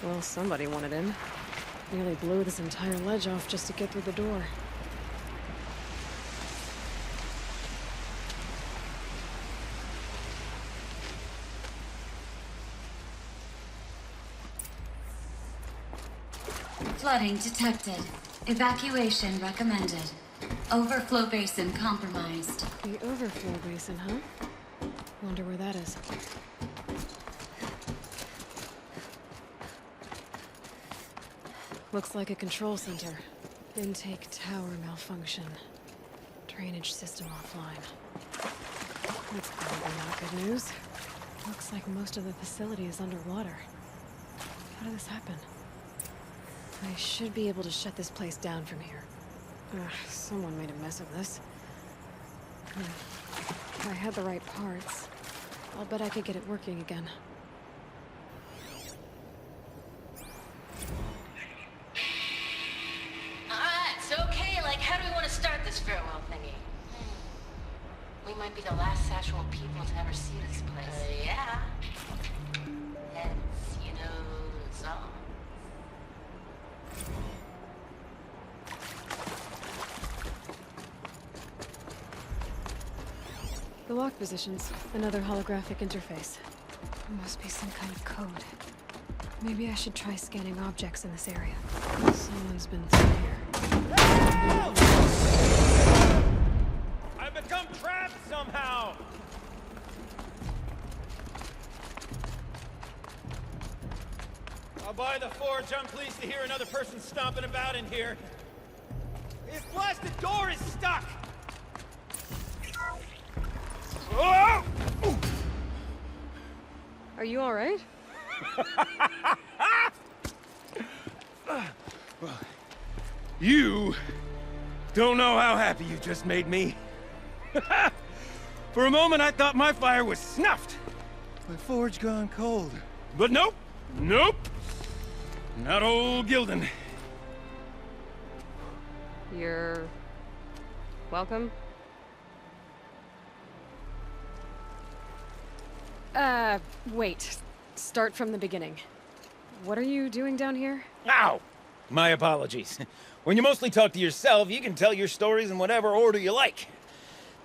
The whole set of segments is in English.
Well, somebody wanted in. Nearly blew this entire ledge off just to get through the door. Flooding detected. Evacuation recommended. Overflow basin compromised. The overflow basin, huh? Wonder where that is. Looks like a control center. Intake tower malfunction. Drainage system offline. That's probably not good news. Looks like most of the facility is underwater. How did this happen? I should be able to shut this place down from here. Someone made a mess of this. If I had the right parts, I'll bet I could get it working again. It's okay. Like, how do we want to start this farewell thingy? We might be the last actual people to ever see this place. Yeah. Heads, you know, so. The lock positions. Another holographic interface. There must be some kind of code. Maybe I should try scanning objects in this area. Someone's been through here. I've become trapped somehow! I'll buy the forge. I'm pleased to hear another person stomping about in here. This blasted door is stuck! Oh! Are you alright? You don't know how happy you just made me. For a moment, I thought my fire was snuffed. My forge gone cold. But nope. Nope. Not old Gildan. You're... welcome? Wait. Start from the beginning. What are you doing down here? Ow! My apologies. When you mostly talk to yourself, you can tell your stories in whatever order you like.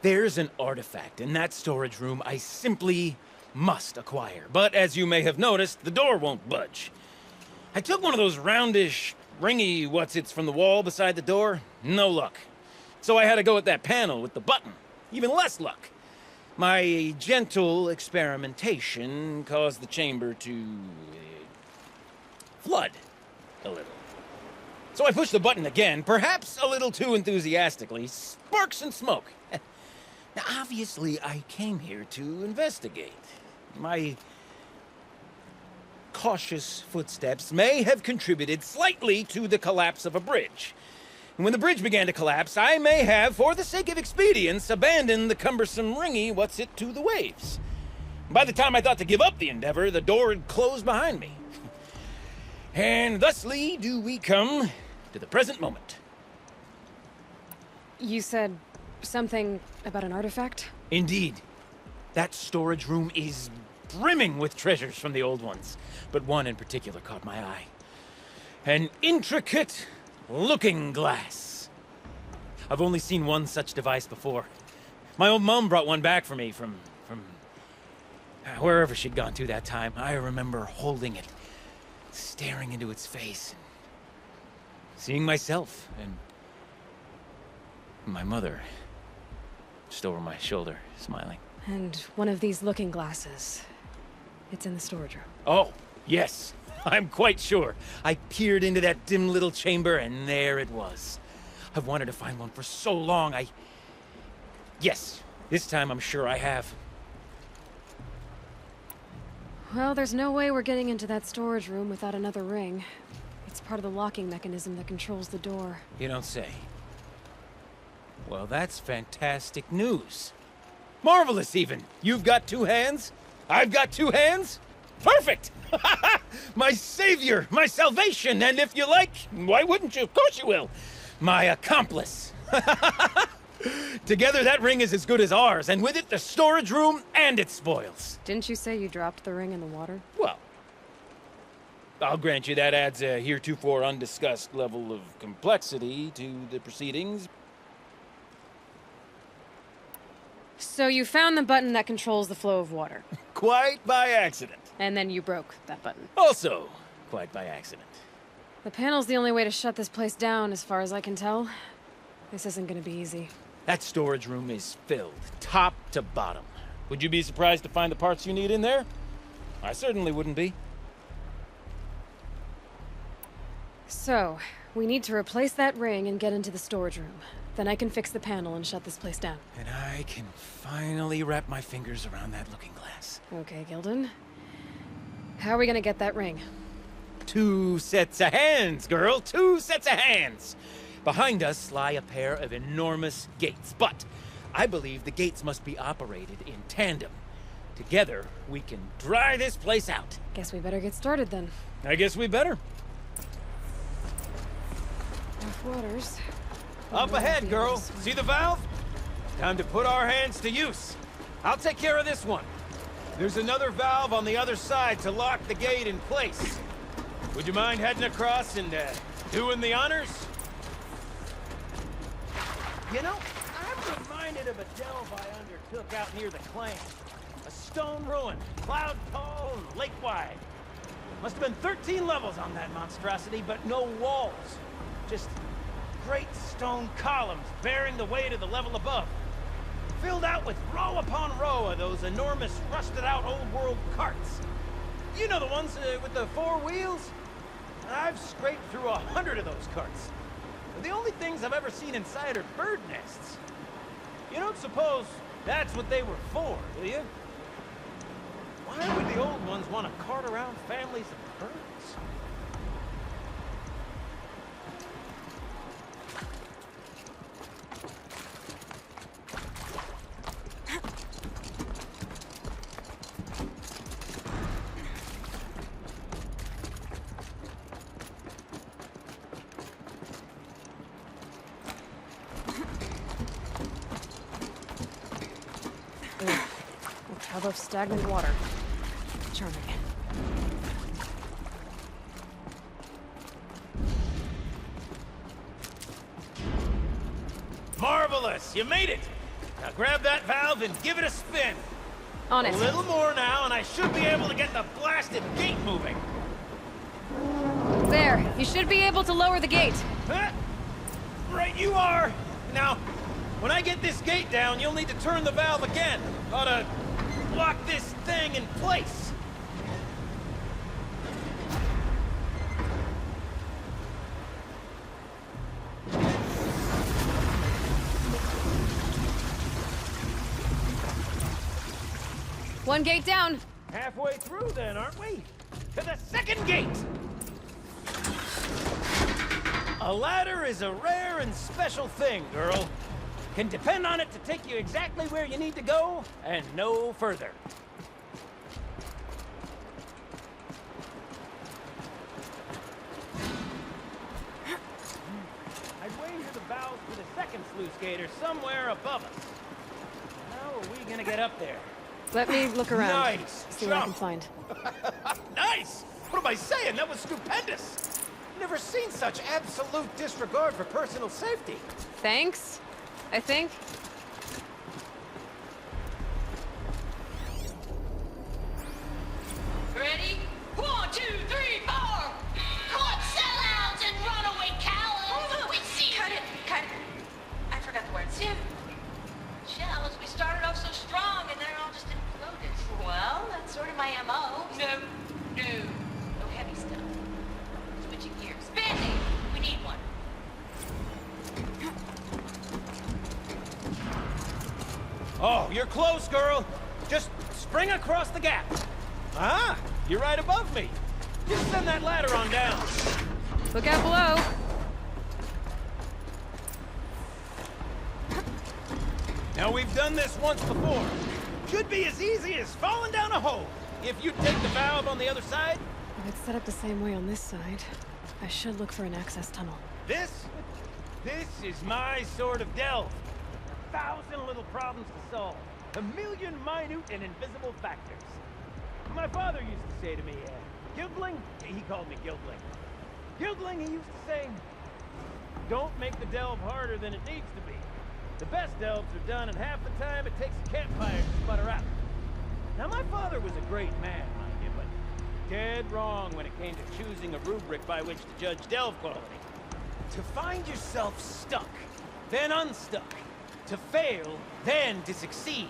There's an artifact in that storage room I simply must acquire. But as you may have noticed, the door won't budge. I took one of those roundish, ringy what's-its from the wall beside the door. No luck. So I had to go with that panel with the button. Even less luck. My gentle experimentation caused the chamber to... flood a little. So I pushed the button again, perhaps a little too enthusiastically. Sparks and smoke. Now, obviously, I came here to investigate. My cautious footsteps may have contributed slightly to the collapse of a bridge. And when the bridge began to collapse, I may have, for the sake of expedience, abandoned the cumbersome ringy what's-it to the waves. By the time I thought to give up the endeavor, the door had closed behind me. And thusly do we come to the present moment. You said something about an artifact? Indeed. That storage room is brimming with treasures from the old ones, but one in particular caught my eye. An intricate looking glass. I've only seen one such device before. My old mom brought one back for me from wherever she'd gone to that time. I remember holding it, staring into its face, and seeing myself and my mother just over my shoulder, smiling. And one of these looking glasses. It's in the storage room. Oh, yes. I'm quite sure. I peered into that dim little chamber, and there it was. I've wanted to find one for so long, Yes, this time I'm sure I have. Well, there's no way we're getting into that storage room without another ring. It's part of the locking mechanism that controls the door. You don't say. Well, that's fantastic news. Marvelous, even. You've got two hands. I've got two hands. Perfect! My savior, my salvation, and if you like, why wouldn't you? Of course you will. My accomplice. Together, that ring is as good as ours, and with it, the storage room and its spoils. Didn't you say you dropped the ring in the water? Well, I'll grant you that adds a heretofore undiscussed level of complexity to the proceedings. So you found the button that controls the flow of water. Quite by accident. And then you broke that button. Also, quite by accident. The panel's the only way to shut this place down, as far as I can tell. This isn't gonna be easy. That storage room is filled, top to bottom. Would you be surprised to find the parts you need in there? I certainly wouldn't be. So, we need to replace that ring and get into the storage room. Then I can fix the panel and shut this place down. And I can finally wrap my fingers around that looking glass. Okay, Gilden. How are we gonna get that ring? 2 sets of hands, girl! 2 sets of hands! Behind us lie a pair of enormous gates, but I believe the gates must be operated in tandem. Together, we can dry this place out. Guess we better get started then. I guess we better. Rough waters. Up ahead, girl. See the valve? Time to put our hands to use. I'll take care of this one. There's another valve on the other side to lock the gate in place. Would you mind heading across and doing the honors? You know, I'm reminded of a delve I undertook out near the claim. A stone ruin, cloud tall and lake wide. Must have been 13 levels on that monstrosity, but no walls. Just great stone columns bearing the weight of the level above. Filled out with row upon row of those enormous rusted-out old-world carts. You know the ones with the 4 wheels? I've scraped through 100 of those carts. The only things I've ever seen inside are bird nests. You don't suppose that's what they were for, do you? Why would the old ones want to cart around families of birds? A tub of stagnant water. Charming. Marvelous! You made it! Now grab that valve and give it a spin. On it. A little more now, and I should be able to get the blasted gate moving. There. You should be able to lower the gate. Huh? Right you are! Now, when I get this gate down, you'll need to turn the valve again. Ought to lock this thing in place. One gate down. Halfway through then, aren't we? To the second gate! A ladder is a rare and special thing, girl. Can depend on it to take you exactly where you need to go, and no further. I'd wager the valves for the second sluice gate are somewhere above us. How are we gonna get up there? Let me look around. Nice! See what I can find. Nice! What am I saying? That was stupendous! Never seen such absolute disregard for personal safety. Thanks, I think. Ready? 1, 2, 3, 4! Caught sellouts and runaway cowards! We see you! Cut it. I forgot the words. Shells, we started off so strong and then it all just imploded. Well, that's sort of my MO. No heavy stuff. Switching gears. Band-Aid! We need one. Oh, you're close, girl. Just spring across the gap. Ah, you're right above me. Just send that ladder on down. Look out below. Now, we've done this once before. Should be as easy as falling down a hole. If you take the valve on the other side. If it's set up the same way on this side, I should look for an access tunnel. This is my sort of delve. 1,000 little problems to solve. 1,000,000 minute and invisible factors. My father used to say to me, Gildling? He called me Gildling. Gildling, he used to say, don't make the delve harder than it needs to be. The best delves are done in half the time it takes a campfire to sputter out. Now, my father was a great man, mind you, but dead wrong when it came to choosing a rubric by which to judge delve quality. To find yourself stuck, then unstuck. To fail, then to succeed.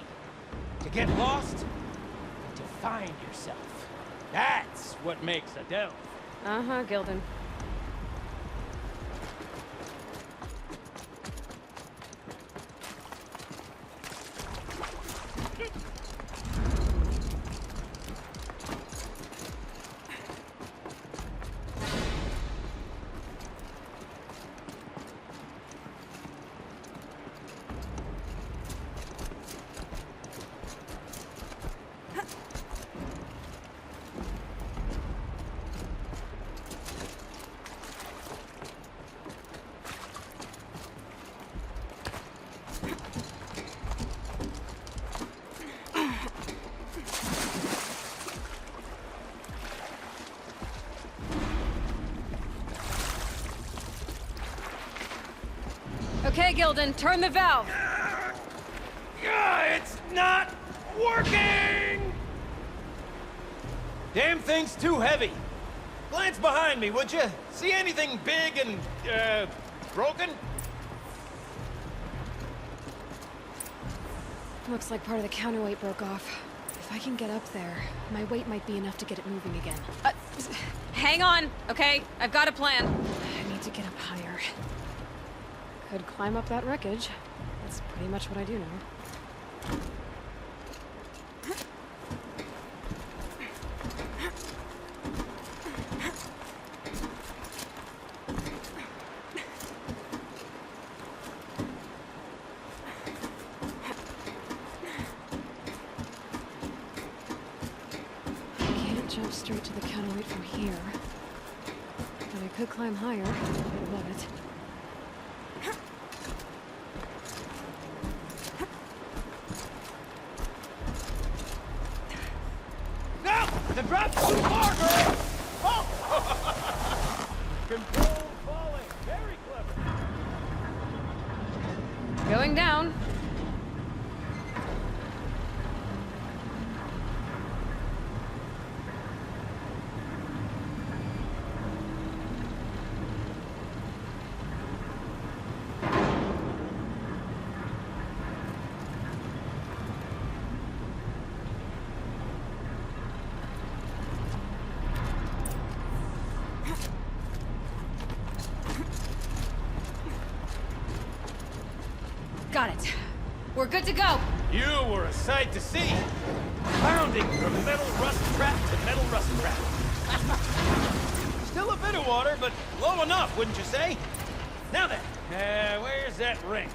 To get lost, and to find yourself. That's what makes a delve. Uh-huh, Gildan. Okay, Gildan, turn the valve. It's not working! Damn thing's too heavy. Glance behind me, would you? See anything big and, broken? Looks like part of the counterweight broke off. If I can get up there, my weight might be enough to get it moving again. Hang on, okay? I've got a plan. I need to get up higher. Could climb up that wreckage. That's pretty much what I do now. Jump straight to the counterweight from here. But I could climb higher, right above it. No! The drop's too far, girl! Oh! Controlled falling. Very clever. Going down. Got it. We're good to go. You were a sight to see. Pounding from metal rust trap to metal rust trap. Still a bit of water, but low enough, wouldn't you say? Now then, where's that ring?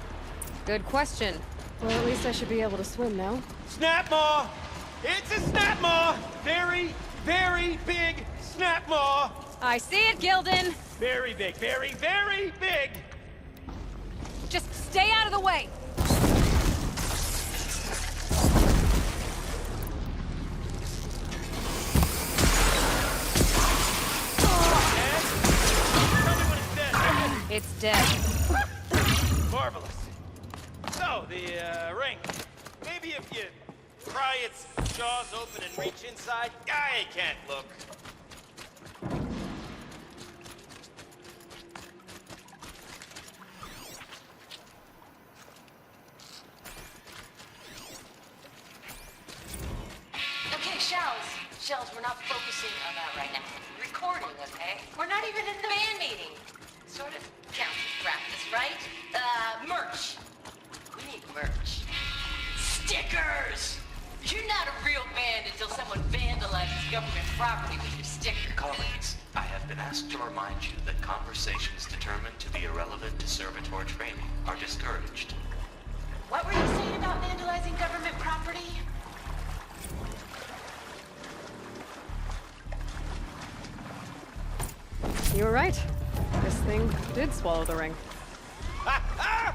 Good question. Well, at least I should be able to swim now. Snap maw! It's a snap maw! Very, very big snap maw! I see it, Gildan. Very big, very, very big! Just stay out of the way. Tell me when it's dead. It's dead. Marvelous. So, the ring. Maybe if you pry its jaws open and reach inside, I can't look. Okay, Shells, we're not focusing on that right now. Recording, okay? We're not even in the band meeting. Sort of counts as practice, right? Merch. We need merch. Stickers! You're not a real band until someone vandalizes government property with your sticker. Colleagues, I have been asked to remind you that conversations determined to be irrelevant to servitor training are discouraged. What were you saying about vandalizing government property? You were right. This thing did swallow the ring. Ha ha!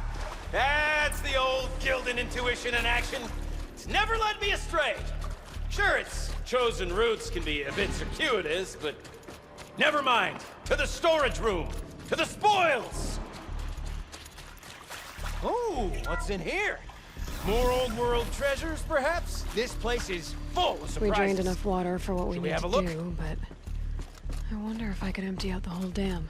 That's the old Gildan intuition in action. It's never led me astray. Sure, its chosen routes can be a bit circuitous, but never mind. To the storage room! To the spoils! Oh, what's in here? More old world treasures, perhaps? This place is full of surprises. We drained enough water for what we Should we need have to a look? do, but I wonder if I could empty out the whole dam.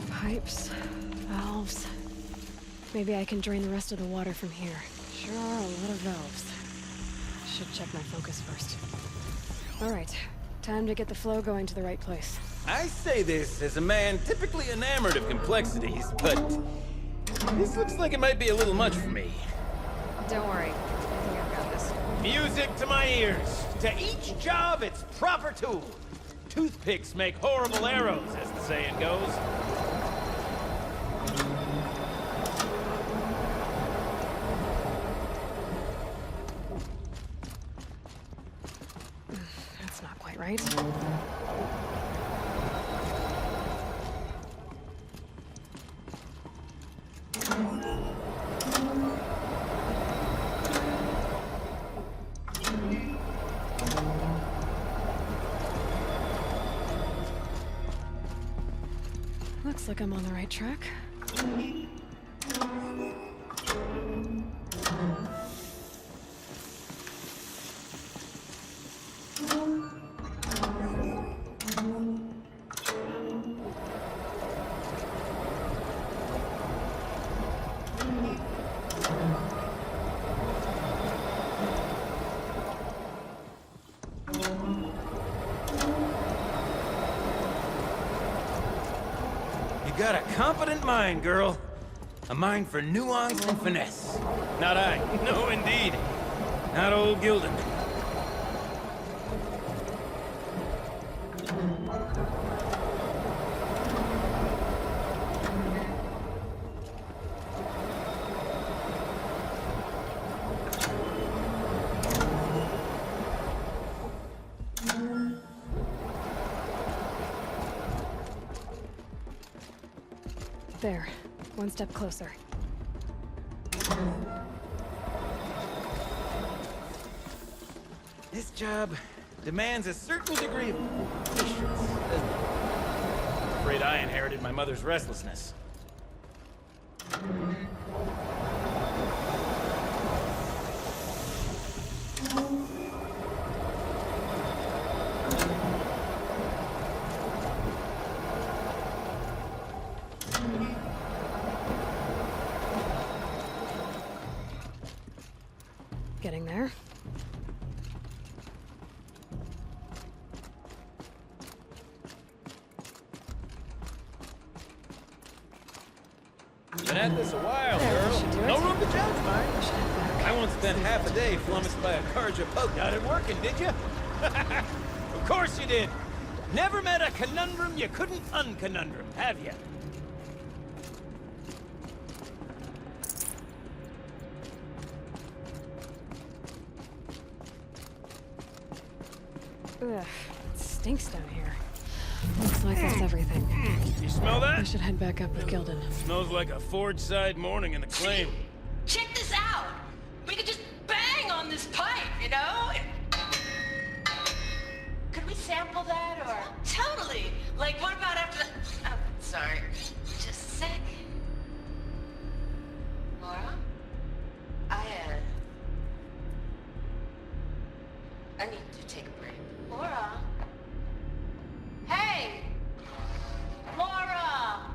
Pipes, valves. Maybe I can drain the rest of the water from here. Sure are a lot of valves. Should check my focus first. Alright, time to get the flow going to the right place. I say this as a man typically enamored of complexities, but this looks like it might be a little much for me. Don't worry, I think I've got this. Music to my ears. To each job, its proper tool. Toothpicks make horrible arrows, as the saying goes. That's not quite right. Looks like I'm on the right track. You got a competent mind, girl. A mind for nuance and finesse. Not I. No, indeed. Not old Gildan. There, one step closer. This job demands a certain degree of patience, doesn't it? I'm afraid I inherited my mother's restlessness. Getting there. Been at this a while, There, girl. should do it. No room to judge, mine. I should head back. I once spent half a day flummoxed by a Karja poke. Got it working, did you? Of course you did. Never met a conundrum you couldn't unconundrum, have you? Ugh, it stinks down here. Looks like that's everything. You smell I that? should head back up with Gildan. Smells like a forge-side morning in the claim. Check this out. We could just bang on this pipe, you know? Could we sample that or? Totally. Like, what about after the? Oh, sorry. Just a sec. Laura, I need to take a break. Laura. Hey, Laura.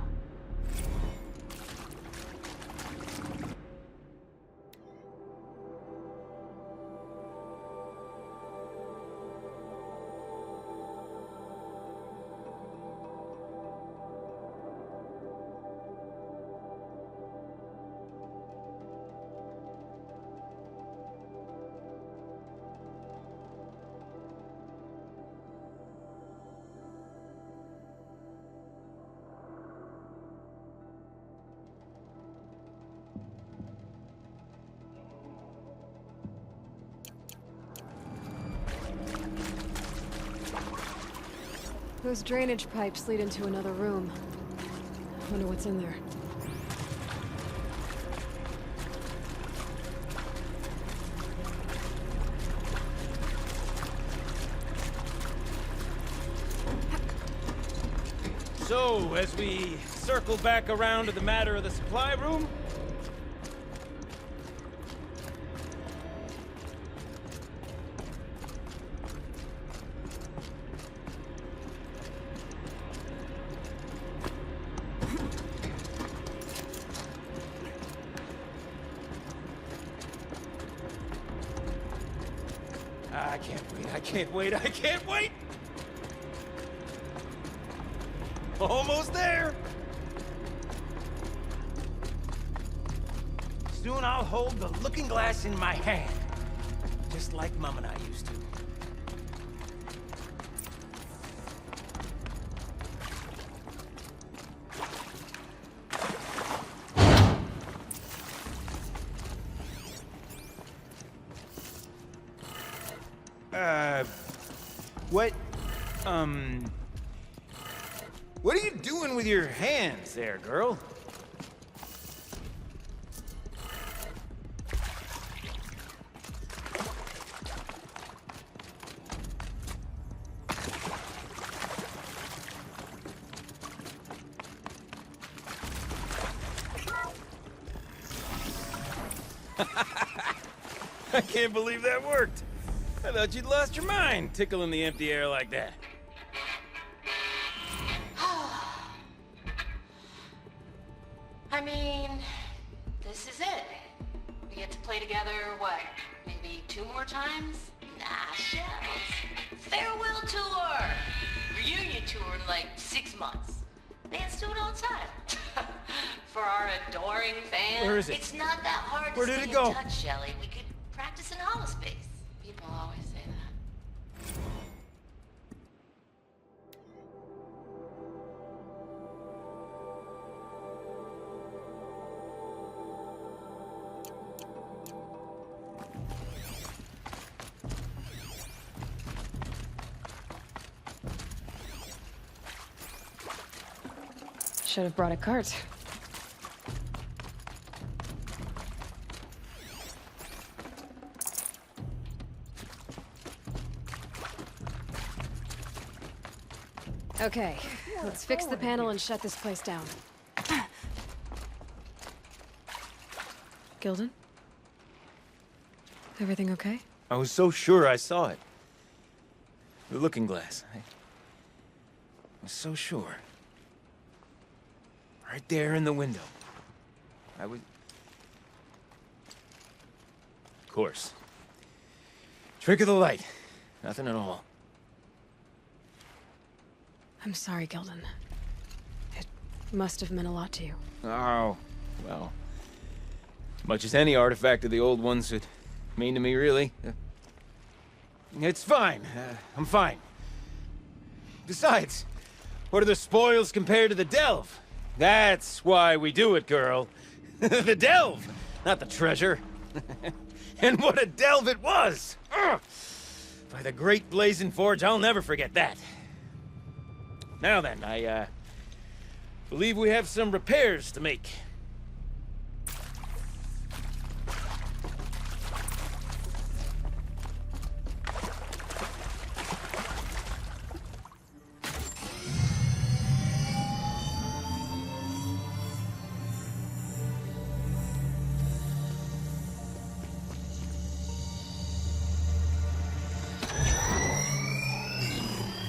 Those drainage pipes lead into another room. Wonder what's in there. So, as we circle back around to the matter of the supply room... I can't wait! Almost there! Soon I'll hold the looking glass in my hand. Just like Mom and I used to. What are you doing with your hands there, girl? I can't believe that worked. I thought you'd lost your mind, tickling the empty air like that. I mean, this is it. We get to play together, what, maybe 2 more times? Nah, shells. Farewell tour! Reunion tour in like 6 months. Bands do it all the time. For our adoring fans. Where is it? It's not that hard to Where did stay it go? in touch, Shelly. We could practice in holospace. People always say that. Should have brought a cart. Okay, let's fix the panel and shut this place down. Gilden? Everything okay? I was so sure I saw it. The looking glass. I was so sure. Right there in the window. I was... Of course. Trick of the light. Nothing at all. I'm sorry, Gilden. It must have meant a lot to you. Oh, well. As much as any artifact of the old ones would mean to me, really. It's fine. I'm fine. Besides, what are the spoils compared to the delve? That's why we do it, girl. The delve, not the treasure. And what a delve it was! Ugh. By the great blazing forge, I'll never forget that. Now then, I believe we have some repairs to make.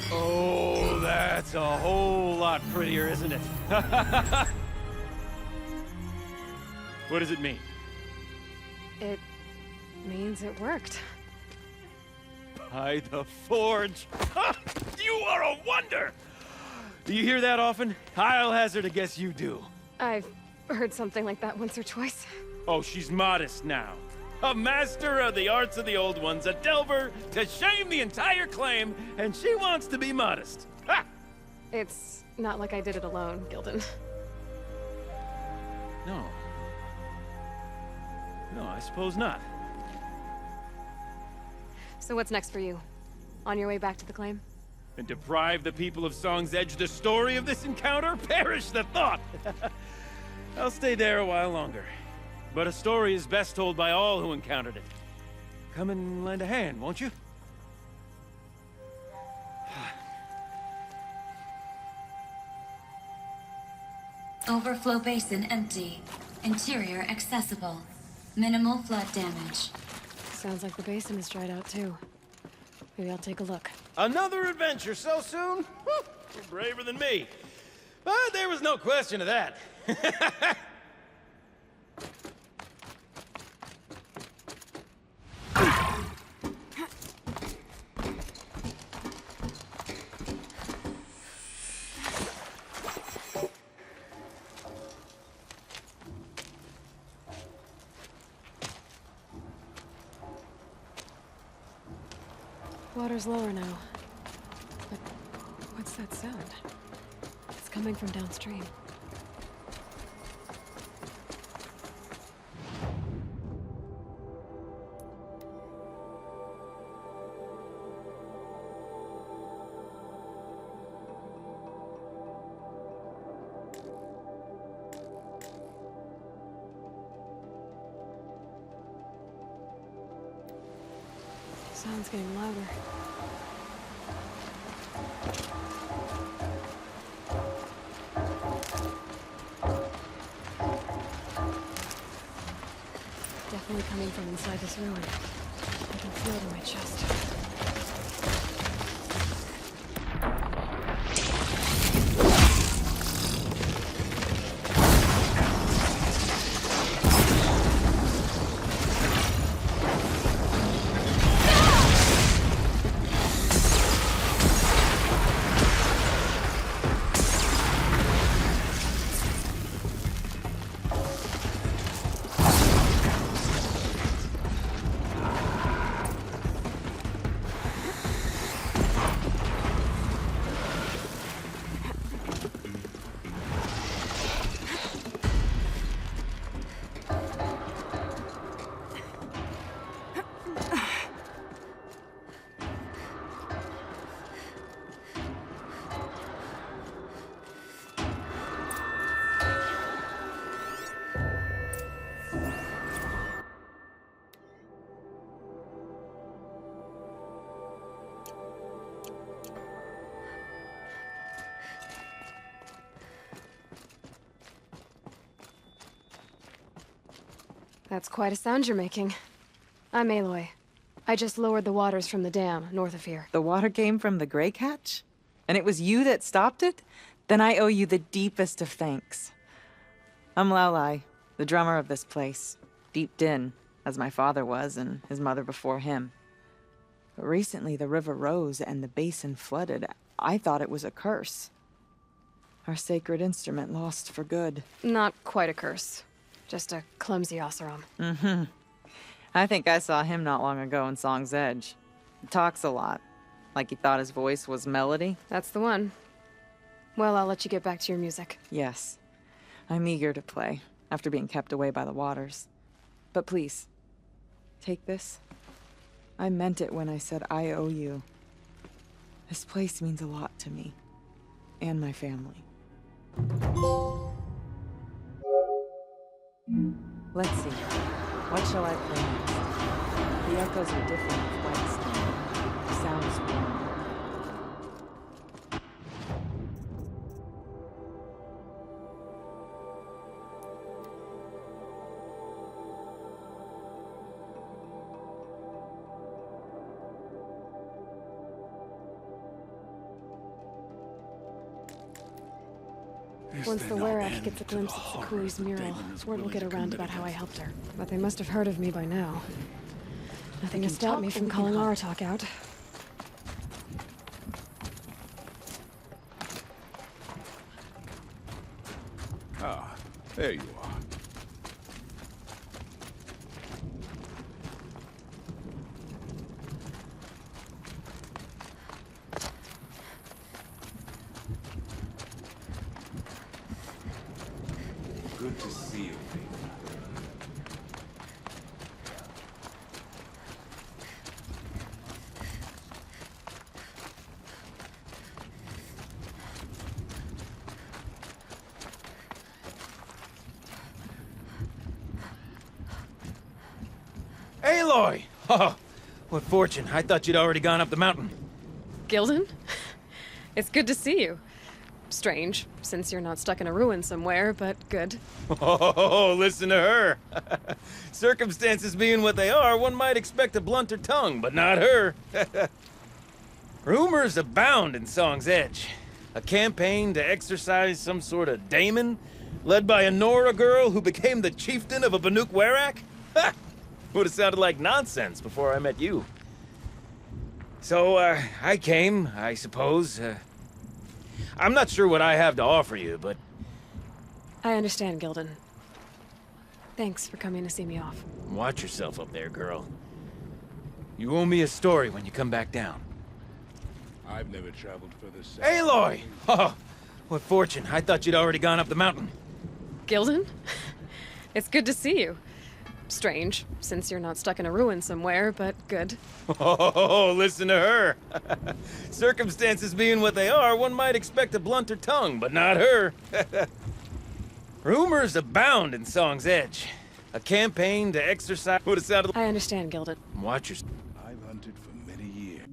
Oh, that's a whole lot prettier, isn't it? What does it mean? It means it worked. By the forge! You are a wonder! Do you hear that often? I'll hazard a guess you do. I've heard something like that once or twice. Oh, she's modest now. A master of the arts of the old ones, a delver to shame the entire claim, and she wants to be modest. Ha! It's not like I did it alone, Gilden. No. No, I suppose not. So what's next for you? On your way back to the claim? And deprive the people of Song's Edge the story of this encounter? Perish the thought! I'll stay there a while longer. But a story is best told by all who encountered it. Come and lend a hand, won't you? Overflow basin empty. Interior accessible. Minimal flood damage. Sounds like the basin is dried out too. Maybe I'll take a look. Another adventure so soon? Whew, you're braver than me. But there was no question of that. Water's lower now. But what's that sound? It's coming from downstream. Sound's getting louder. Definitely coming from inside this ruin. I can feel it in my chest. That's quite a sound you're making. I'm Aloy. I just lowered the waters from the dam north of here. The water came from the Grey Catch? And it was you that stopped it? Then I owe you the deepest of thanks. I'm Laulai, the drummer of this place. Deep Din, as my father was and his mother before him. But recently the river rose and the basin flooded. I thought it was a curse. Our sacred instrument lost for good. Not quite a curse. Just a clumsy Oseram. Mm-hmm. I think I saw him not long ago in Song's Edge. He talks a lot. Like he thought his voice was melody. That's the one. Well, I'll let you get back to your music. Yes. I'm eager to play, after being kept away by the waters. But please, take this. I meant it when I said I owe you. This place means a lot to me. And my family. Let's see. What shall I play next? The echoes are different with white stone. The sound is warm. Once the Wereth gets a glimpse of Sakui's mural, word will get around about how I helped her. But they must have heard of me by now. Nothing to stop me from calling Aratak out. Ah, there you are. Good to see you. Aloy! Oh, what fortune. I thought you'd already gone up the mountain. Gildan? It's good to see you. Strange, since you're not stuck in a ruin somewhere, but good. Oh, listen to her. Circumstances being what they are, one might expect a blunter tongue, but not her. Rumors abound in Song's Edge. A campaign to exorcise some sort of daemon, led by a Nora girl who became the chieftain of a Banuk Werak? Ha! Would have sounded like nonsense before I met you. So, I came, I suppose. I'm not sure what I have to offer you, but... I understand, Gildan. Thanks for coming to see me off. Watch yourself up there, girl. You owe me a story when you come back down. I've never traveled further south. Aloy! Oh, what fortune. I thought you'd already gone up the mountain. Gildan? It's good to see you. Strange, since you're not stuck in a ruin somewhere, but good. Oh, listen to her. Circumstances being what they are, one might expect a blunter tongue, but not her. Rumors abound in Song's Edge. A campaign to exorcise... Would have sounded... I understand, Gildan. Watch yourself. I've hunted for many years.